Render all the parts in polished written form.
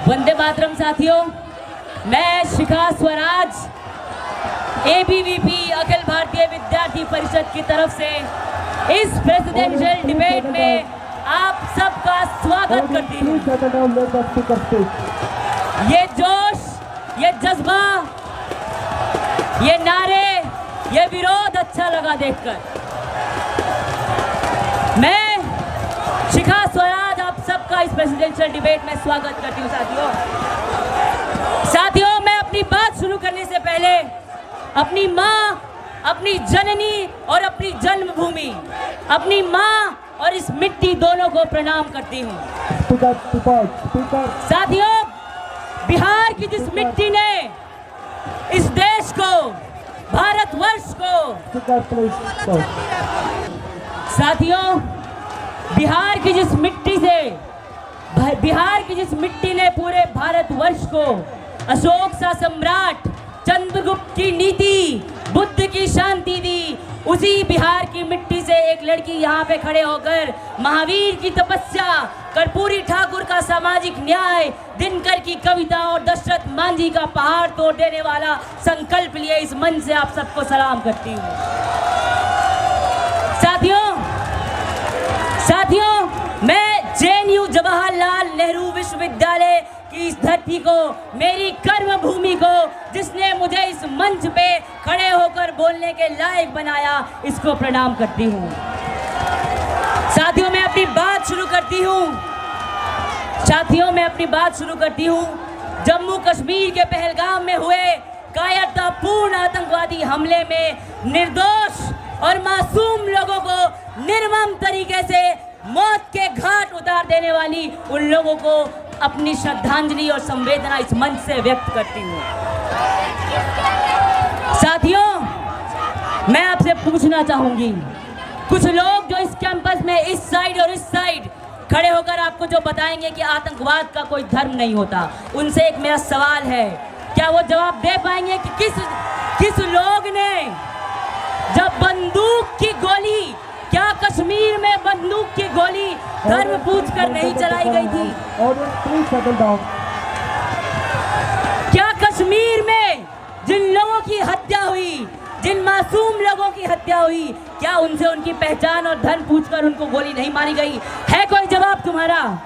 वंदे मातरम साथियों, मैं शिखा स्वराज ABVP अखिल भारतीय विद्यार्थी परिषद की तरफ से इस प्रेसिडेंशियल डिबेट में आप सबका स्वागत करती हूँ। ये जोश, ये जज्बा, ये नारे, ये विरोध अच्छा लगा देखकर। मैं शिखा स्वराज आप सबका इस प्रेसिडेंशियल डिबेट में स्वागत करती हूँ। साथियों, मैं अपनी बात शुरू करने से पहले अपनी माँ, अपनी जननी और अपनी जन्मभूमि, अपनी माँ और इस मिट्टी दोनों को प्रणाम करती हूँ। साथियों, बिहार की जिस मिट्टी ने इस देश को, भारतवर्ष को, साथियों, बिहार की जिस मिट्टी ने पूरे भारतवर्ष को अशोक सा सम्राट, चंद्रगुप्त की नीति, बुद्ध की शांति दी, उसी बिहार की मिट्टी से एक लड़की यहाँ पे खड़े होकर महावीर की तपस्या, कर्पूरी ठाकुर का सामाजिक न्याय, दिनकर की कविता और दशरथ मांझी का पहाड़ तोड़ देने वाला संकल्प लिए इस मंच से आप सबको सलाम करती हूँ। साथियों, मैं JNU जवाहरलाल नेहरू विश्वविद्यालय की इस धरती को, मेरी कर्म भूमि को, जिसने मुझे इस मंच पे खड़े होकर बोलने के लायक बनाया, इसको प्रणाम करती हूँ। साथियों, मैं अपनी बात शुरू करती हूँ। जम्मू कश्मीर के पहलगाम में हुए कायरतापूर्ण आतंकवादी हमले में निर्दोष और मासूम लोगों को निर्मम तरीके से मौत के घाट उतार देने वाली उन लोगों को अपनी श्रद्धांजलि और संवेदना इस मंच से व्यक्त करती हूँ। साथियों, मैं आपसे पूछना चाहूंगी, कुछ लोग जो इस कैंपस में इस साइड और इस साइड खड़े होकर आपको जो बताएंगे कि आतंकवाद का कोई धर्म नहीं होता, उनसे एक मेरा सवाल है, क्या वो जवाब दे पाएंगे कि किस लोग ने जब बंदूक की गोली, क्या कश्मीर में बंदूक की गोली धर्म पूछकर नहीं चलाई गई थी? क्या कश्मीर में जिन लोगों की हत्या हुई, जिन मासूम लोगों की हत्या हुई, क्या उनसे उनकी पहचान और धर्म पूछकर उनको गोली नहीं मारी गई? है कोई जवाब तुम्हारा?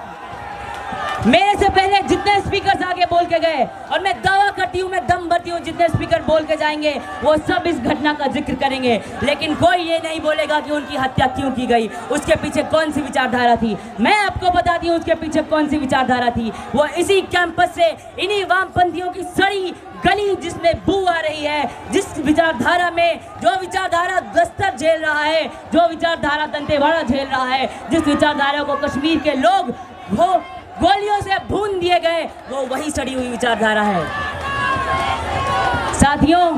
मेरे से पहले जितने स्पीकर्स आगे बोल के गए, और मैं दावा करती हूँ, मैं दम भरती हूँ, जितने स्पीकर बोल के जाएंगे वो सब इस घटना का जिक्र करेंगे, लेकिन कोई ये नहीं बोलेगा कि उनकी हत्या क्यों की गई, उसके पीछे कौन सी विचारधारा थी। मैं आपको बताती हूँ उसके पीछे कौन सी विचारधारा थी। वो इसी कैंपस से, इन्हीं वामपंथियों की सड़ी गली जिसमें बू आ रही है, जिस विचारधारा में, जो विचारधारा दस्तर झेल रहा है, जो विचारधारा दंतेवाड़ा झेल रहा है, जिस विचारधारा को कश्मीर के लोग वो गोलियों से भून दिए गए, वो वही सड़ी हुई विचारधारा है। साथियों,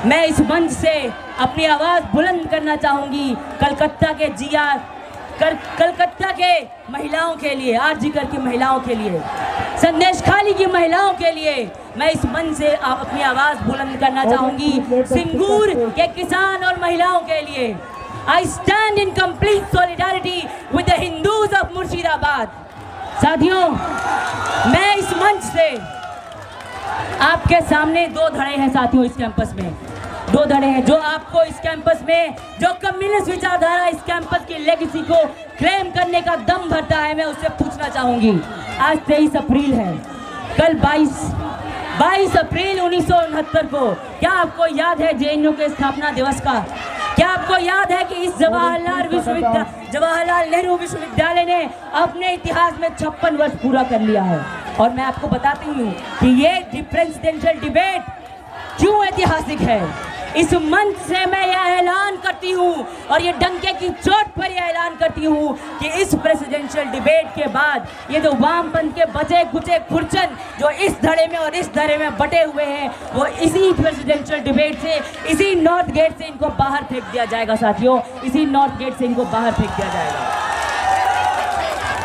मैं इस मंच से अपनी आवाज़ बुलंद करना चाहूँगी कलकत्ता के महिलाओं के लिए, आरजीकर की महिलाओं के लिए, संदेश खाली की महिलाओं के लिए मैं इस मंच से अपनी आवाज़ बुलंद करना चाहूँगी। सिंगूर के किसान और महिलाओं के लिए, I stand in complete solidarity with the Hindus of Murshidabad. साथियों, मैं इस मंच से आपके सामने दो धड़े हैं साथियों, इस कैंपस में दो धड़े हैं जो आपको इस कैंपस में, जो कम्युनिस्ट विचारधारा इस कैंपस की लेगेसी को क्लेम करने का दम भरता है, मैं उससे पूछना चाहूंगी। आज 23 अप्रैल है, कल 22 अप्रैल 1969 को, क्या आपको याद है JNU के स्थापना दिवस का? क्या आपको याद है कि इस जवाहरलाल नेहरू विश्वविद्यालय ने अपने इतिहास में 56 वर्ष पूरा कर लिया है? और मैं आपको बताती हूँ कि ये प्रेसिडेंशियल डिबेट क्यों ऐतिहासिक है। इस मंच से मैं यह ऐलान करती हूँ, और ये डंके की चोट पर यह ऐलान करती हूँ कि इस प्रेसिडेंशियल डिबेट के बाद ये जो वामपंथ के बचे कुचे खुरचन जो इस धड़े में और इस धड़े में बटे हुए हैं, वो इसी प्रेसिडेंशियल डिबेट से, इसी नॉर्थ गेट से इनको बाहर फेंक दिया जाएगा। साथियों, इसी नॉर्थ गेट से इनको बाहर फेंक दिया जाएगा,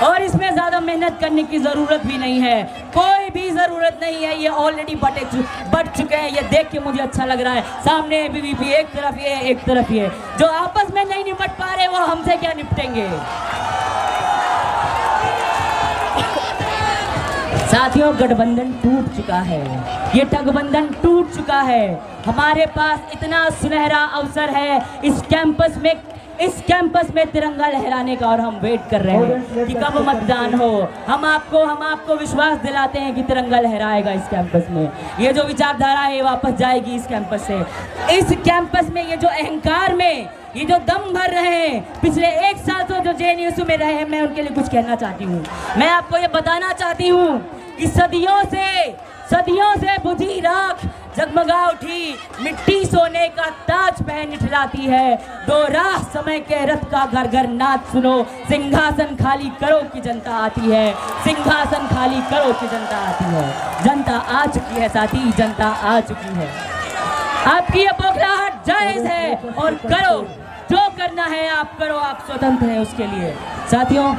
और इसमें ज़्यादा मेहनत करने की ज़रूरत भी नहीं है, कोई भी ज़रूरत नहीं है। ये ऑलरेडी बट चुके हैं। ये देख के मुझे अच्छा लग रहा है, सामने ABVP एक तरफ ये, एक तरफ ये, जो आपस में नहीं निपट पा रहे वो हमसे क्या निपटेंगे। साथियों, गठबंधन टूट चुका है, ये ठगबंधन टूट चुका है। हमारे पास इतना सुनहरा अवसर है इस कैंपस में तिरंगा लहराने का, और हम वेट कर रहे हैं कि कब मतदान हो। हम आपको विश्वास दिलाते हैं कि तिरंगा लहराएगा इस कैंपस में। ये जो विचारधारा है ये वापस जाएगी इस कैंपस से। इस कैंपस में ये जो अहंकार में ये जो दम भर रहे हैं, पिछले 1 साल से जो JNU में रहे हैं, मैं उनके लिए कुछ कहना चाहती हूँ। मैं आपको ये बताना चाहती हूँ कि सदियों से बुझी राख जगमगा उठी, मिट्टी सोने का ताज पहन इठलाती है। दो राह समय के रथ का घर घर नाच सुनो, सिंहासन खाली करो कि जनता आती है, सिंहासन खाली करो कि जनता आती है। जनता आ चुकी है साथी, जनता आ चुकी है। आपकी ये बौखलाहट जायज है और करो जो करना है आप करो, आप स्वतंत्र हैं उसके लिए। साथियों,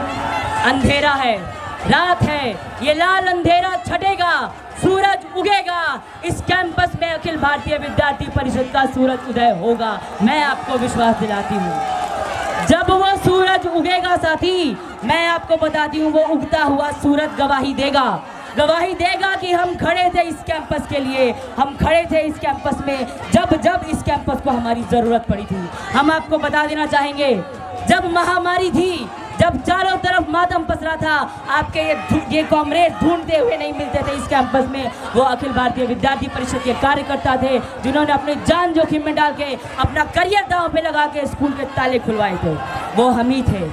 अंधेरा है, रात है, ये लाल अंधेरा छटेगा, सूरज उगेगा। इस कैंपस में अखिल भारतीय विद्यार्थी परिषद का सूरज उदय होगा, मैं आपको विश्वास दिलाती हूँ। जब वो सूरज उगेगा साथी, मैं आपको बताती हूँ, वो उगता हुआ सूरज गवाही देगा कि हम खड़े थे इस कैंपस के लिए, हम खड़े थे इस कैंपस में जब इस कैंपस को हमारी ज़रूरत पड़ी थी। हम आपको बता देना चाहेंगे, जब महामारी थी, जब चारों तरफ मातम पसरा था, आपके ये कॉमरेड ढूंढते हुए नहीं मिलते थे इस कैंपस में। वो अखिल भारतीय विद्यार्थी परिषद के कार्यकर्ता थे जिन्होंने अपनी जान जोखिम में डाल के, अपना करियर दांव पे लगा के स्कूल के ताले खुलवाए थे, वो हम ही थे।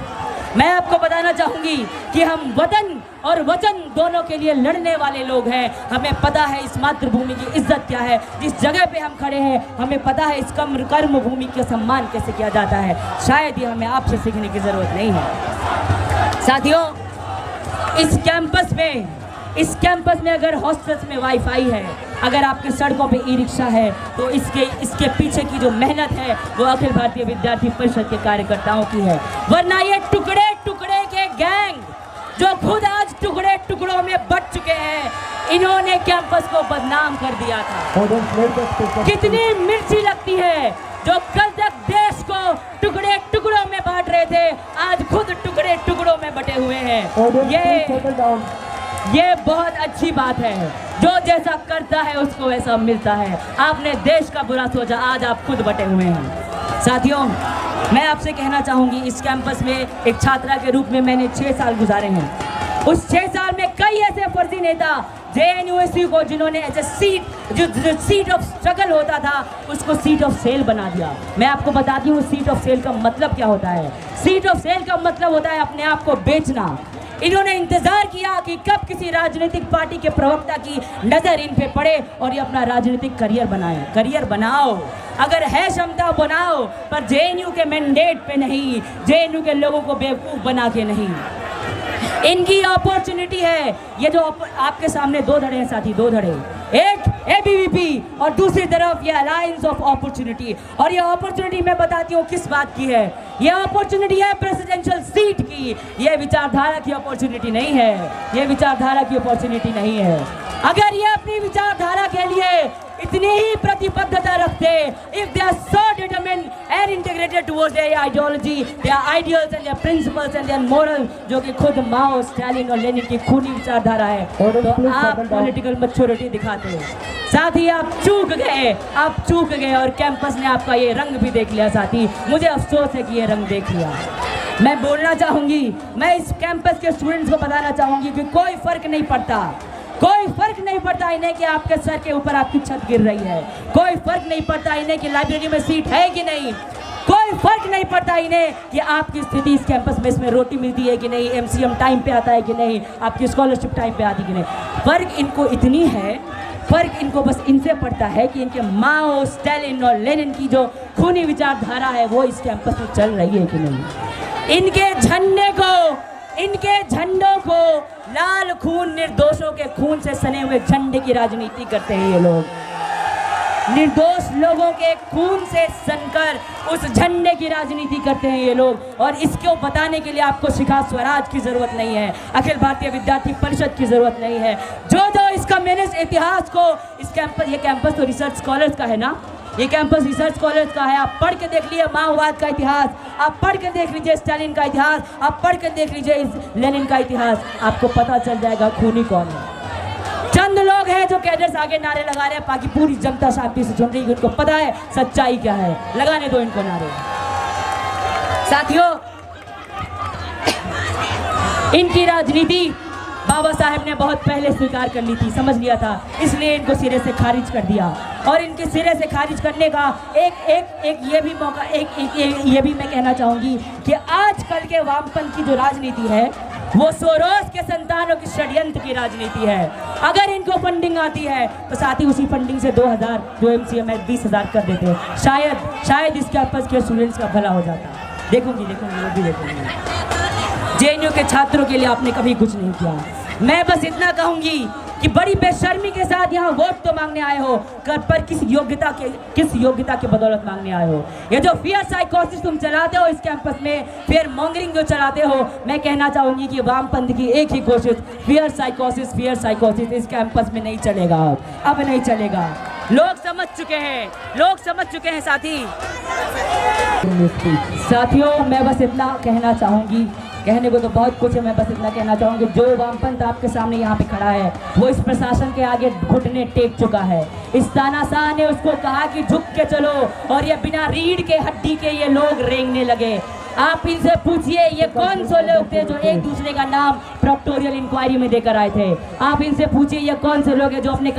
मैं आपको बताना चाहूँगी कि हम वतन और वचन दोनों के लिए लड़ने वाले लोग हैं। हमें पता है इस मातृभूमि की इज्जत क्या है, जिस जगह पे हम खड़े हैं हमें पता है इस कर्म भूमि का सम्मान कैसे किया जाता है। शायद ये हमें आपसे सीखने की ज़रूरत नहीं है। साथियों, इस कैंपस में अगर हॉस्टल्स में वाईफाई है, अगर आपके सड़कों पे ई-रिक्शा है, तो इसके पीछे की जो मेहनत है वो अखिल भारतीय विद्यार्थी परिषद के कार्यकर्ताओं की है। वरना ये टुकड़े टुकड़े के गैंग जो खुद आज टुकड़े टुकड़ों में बट चुके हैं, इन्होंने कैंपस को बदनाम कर दिया था। कितनी मिर्ची लगती है, जो कल तक देश को टुकड़े टुकड़ों में बांट रहे थे, आज खुद टुकड़े टुकड़ों में बटे हुए हैं। ये बहुत अच्छी बात है, जो जैसा करता है उसको वैसा मिलता है। आपने देश का बुरा सोचा, आज आप खुद बटे हुए हैं। साथियों, मैं आपसे कहना चाहूँगी, इस कैंपस में एक छात्रा के रूप में मैंने 6 साल गुजारे हैं। उस 6 साल में कई ऐसे फर्जी नेता JNU को, जिन्होंने जो सीट ऑफ स्ट्रगल होता था उसको सीट ऑफ सेल बना दिया। मैं आपको बताती हूँ सीट ऑफ सेल का मतलब क्या होता है। सीट ऑफ सेल का मतलब होता है अपने आप को बेचना। इन्होंने इंतजार किया कि कब किसी राजनीतिक पार्टी के प्रवक्ता की नज़र इन पे पड़े और ये अपना राजनीतिक करियर बनाए। करियर बनाओ, अगर है क्षमता बनाओ, पर JNU के मैंडेट पे नहीं, JNU के लोगों को बेवकूफ़ बना के नहीं। इनकी अपॉर्चुनिटी है। ये जो आपके सामने 2 धड़े हैं साथी, 2 धड़े, एक ABVP और दूसरी तरफ ये अलायंस ऑफ अपॉर्चुनिटी। और ये अपॉर्चुनिटी मैं बताती हूँ किस बात की है। ये अपॉर्चुनिटी है प्रेसिडेंशियल सीट की। ये विचारधारा की अपॉर्चुनिटी नहीं है, ये विचारधारा की अपॉर्चुनिटी नहीं है। अगर ये अपनी विचारधारा के लिए इतनी ही प्रतिबद्धता रखते, if they are so determined and integrated towards their ideology, their ideals and their principles and their moral, जो कि खुद माओ, स्टालिन और लेनिन की खूनी विचारधारा है, तो आप पॉलिटिकल मैच्योरिटी दिखाते हैं। साथ ही आप चूक गए और कैंपस ने आपका ये रंग भी देख लिया साथी। मुझे अफसोस है कि ये रंग देख लिया। मैं बोलना चाहूँगी, मैं इस कैंपस के स्टूडेंट्स को बताना चाहूँगी कि कोई फ़र्क नहीं पड़ता, कोई फर्क नहीं पड़ता इन्हें कि आपके सर के ऊपर आपकी छत गिर रही है, कोई फर्क नहीं पड़ता इन्हें कि लाइब्रेरी में सीट है कि नहीं, कोई फर्क नहीं पड़ता इन्हें कि आपकी स्थिति इस कैंपस में इसमें रोटी मिलती है कि नहीं, MCM टाइम पे आता है कि नहीं, आपकी स्कॉलरशिप टाइम पे आती कि नहीं। फर्क इनको इतनी है, फर्क इनको बस इनसे पड़ता है कि इनके माओ, स्टालिन और लेनिन की जो खूनी विचारधारा है वो इस कैंपस में चल रही है कि नहीं। इनके झंडों को लाल खून, निर्दोषों के खून से सने हुए झंडे की राजनीति करते हैं ये लोग। निर्दोष लोगों के खून से सनकर उस झंडे की राजनीति करते हैं ये लोग। और इसको बताने के लिए आपको शिखा स्वराज की ज़रूरत नहीं है, अखिल भारतीय विद्यार्थी परिषद की ज़रूरत नहीं है। जो इस कम्युनिस्ट इतिहास को, ये कैंपस तो रिसर्च स्कॉलर्स का है ना, ये कैंपस रिसर्च कॉलेज का है। आप पढ़ के देख लीजिए माओवाद का इतिहास, आप पढ़ के देख लीजिए स्टालिन का इतिहास, आप पढ़ के देख लीजिए लेनिन का इतिहास, आपको पता चल जाएगा खूनी कौन है। हैं जो कैडर्स आगे नारे लगा रहे हैं, बाकी पूरी जनता शांति से सुन रही है, उनको पता है सच्चाई क्या है। लगाने दो इनको नारे। साथियों, इनकी राजनीति बाबा साहेब ने बहुत पहले स्वीकार कर ली थी, समझ लिया था, इसलिए इनको सिरे से खारिज कर दिया। और इनके सिरे से खारिज करने का एक ये भी मौका, ये भी मैं कहना चाहूँगी कि आजकल के वामपंथ की जो राजनीति है वो सोरोस के संतानों की षड्यंत्र की राजनीति है। अगर इनको फंडिंग आती है तो साथ ही उसी फंडिंग से 2000 जो MCA में 20,000 कर देते, शायद इस कैंपस के स्टूडेंट्स का भला हो जाता। देखूंगी वो भी देखूंगी। JNU के छात्रों के लिए आपने कभी कुछ नहीं किया। मैं बस इतना कहूंगी कि बड़ी बेशर्मी के साथ यहाँ वोट तो मांगने आए हो, पर किस योग्यता के बदौलत मांगने आए हो। ये जो फियर साइकोसिस तुम चलाते हो इस कैंपस में, फियर मॉन्गरिंग जो चलाते हो, मैं कहना चाहूंगी कि वामपंथ की एक ही कोशिश, फियर साइकोसिस इस कैंपस में नहीं चलेगा, अब नहीं चलेगा। लोग समझ चुके हैं साथियों, मैं बस इतना कहना चाहूंगी, कहने को तो बहुत कुछ है, मैं बस इतना कहना चाहूँगी, जो वामपंथ आपके सामने यहाँ पे खड़ा है वो इस प्रशासन के आगे घुटने टेक चुका है। इस तानाशाह ने उसको कहा कि झुक के चलो, और ये बिना रीढ़ के हड्डी के ये लोग रेंगने लगे। आप इनसे पूछिए ये कौन से लोग थे जो एक दूसरे का नाम प्रोक्टोरियल इंक्वायरी में देकर आए थे। आप इनसे पूछिए ये कौन से लोग हैं जो अपने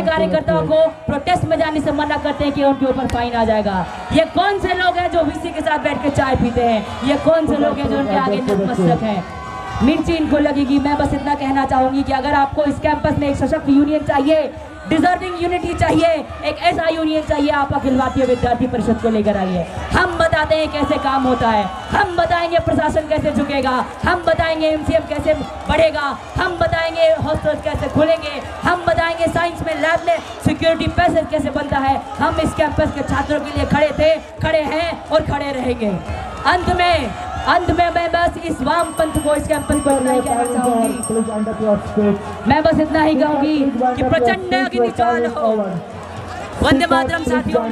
कार्यकर्ताओं को प्रोटेस्ट में जाने से मना करते हैं कि उनके ऊपर फाइन आ जाएगा। ये कौन से लोग हैं जो VC के साथ बैठ के चाय पीते हैं। ये कौन से लोग हैं जो उनके आगे नतमस्तक हैं। मिर्ची इनको लगेगी। मैं बस इतना कहना चाहूंगी कि अगर आपको इस कैंपस में एक सशक्त यूनियन चाहिए, डिजर्विंग यूनिटी चाहिए, एक ऐसा यूनियन चाहिए, आप अखिल भारतीय विद्यार्थी परिषद को लेकर आइए। हम बताते हैं कैसे काम होता है, हम बताएंगे प्रशासन कैसे झुकेगा, हम बताएंगे MCM कैसे बढ़ेगा, हम बताएंगे हॉस्टल्स कैसे खुलेंगे, हम बताएंगे साइंस में लैब में सिक्योरिटी पैसेज कैसे बनता है। हम इस कैंपस के छात्रों के लिए खड़े थे, खड़े हैं और खड़े रहेंगे। अंत में मैं बस इस वामपंथ को, इस कैंपस को इतना ही कहना चाहूंगी, मैं बस इतना ही कहूंगी कि प्रचंड अग्नि ज्वाला हो। वंदे मातरम साथियों।